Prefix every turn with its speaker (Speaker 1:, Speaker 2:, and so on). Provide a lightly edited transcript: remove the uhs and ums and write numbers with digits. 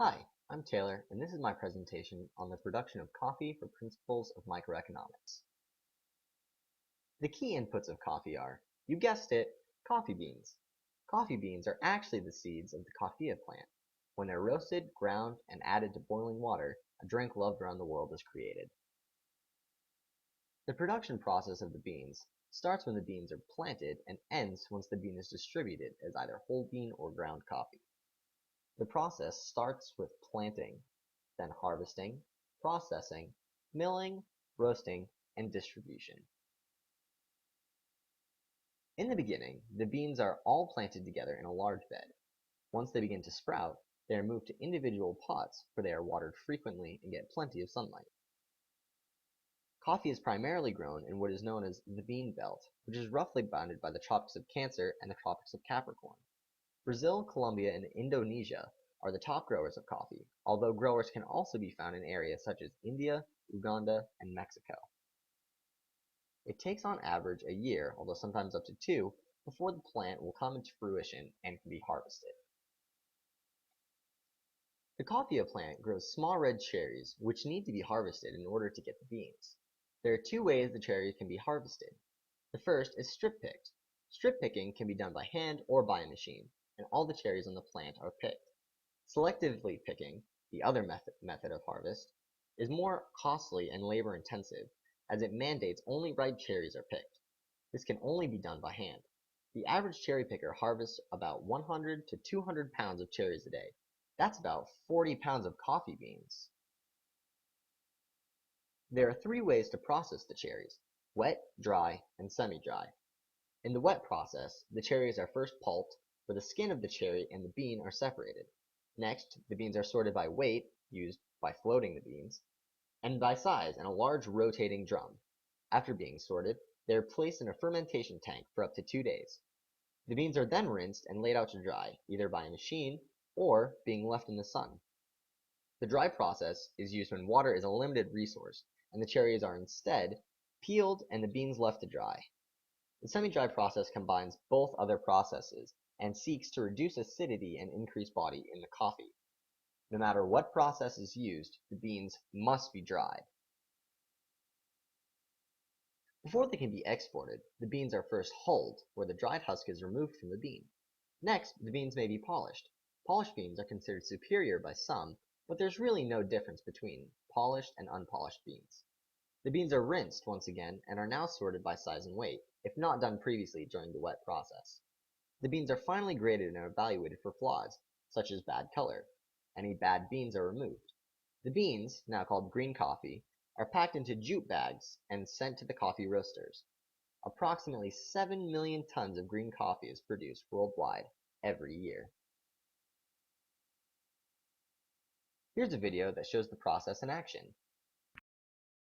Speaker 1: Hi, I'm Taylor, and this is my presentation on the production of coffee for principles of microeconomics. The key inputs of coffee are, you guessed it, coffee beans. Coffee beans are actually the seeds of the coffea plant. When they're roasted, ground, and added to boiling water, a drink loved around the world is created. The production process of the beans starts when the beans are planted and ends once the bean is distributed as either whole bean or ground coffee. The process starts with planting, then harvesting, processing, milling, roasting, and distribution. In the beginning, the beans are all planted together in a large bed. Once they begin to sprout, they are moved to individual pots where they are watered frequently and get plenty of sunlight. Coffee is primarily grown in what is known as the bean belt, which is roughly bounded by the tropics of Cancer and the tropics of Capricorn. Brazil, Colombia, and Indonesia are the top growers of coffee, although growers can also be found in areas such as India, Uganda, and Mexico. It takes on average a year, although sometimes up to two, before the plant will come into fruition and can be harvested. The coffea plant grows small red cherries, which need to be harvested in order to get the beans. There are two ways the cherry can be harvested. The first is strip picked. Strip picking can be done by hand or by a machine, and all the cherries on the plant are picked. Selectively picking, the other method of harvest, is more costly and labor-intensive, as it mandates only ripe cherries are picked. This can only be done by hand. The average cherry picker harvests about 100 to 200 pounds of cherries a day. That's about 40 pounds of coffee beans. There are three ways to process the cherries: wet, dry, and semi-dry. In the wet process, the cherries are first pulped, where the skin of the cherry and the bean are separated. Next, the beans are sorted by weight, used by floating the beans, and by size in a large rotating drum. After being sorted, they are placed in a fermentation tank for up to 2 days. The beans are then rinsed and laid out to dry, either by a machine or being left in the sun. The dry process is used when water is a limited resource, and the cherries are instead peeled and the beans left to dry. The semi-dry process combines both other processes and seeks to reduce acidity and increase body in the coffee. No matter what process is used, the beans must be dried. Before they can be exported, the beans are first hulled, where the dried husk is removed from the bean. Next, the beans may be polished. Polished beans are considered superior by some, but there's really no difference between polished and unpolished beans. The beans are rinsed once again and are now sorted by size and weight, if not done previously during the wet process. The beans are finally graded and evaluated for flaws, such as bad color. Any bad beans are removed. The beans, now called green coffee, are packed into jute bags and sent to the coffee roasters. Approximately 7 million tons of green coffee is produced worldwide every year. Here's a video that shows the process in action.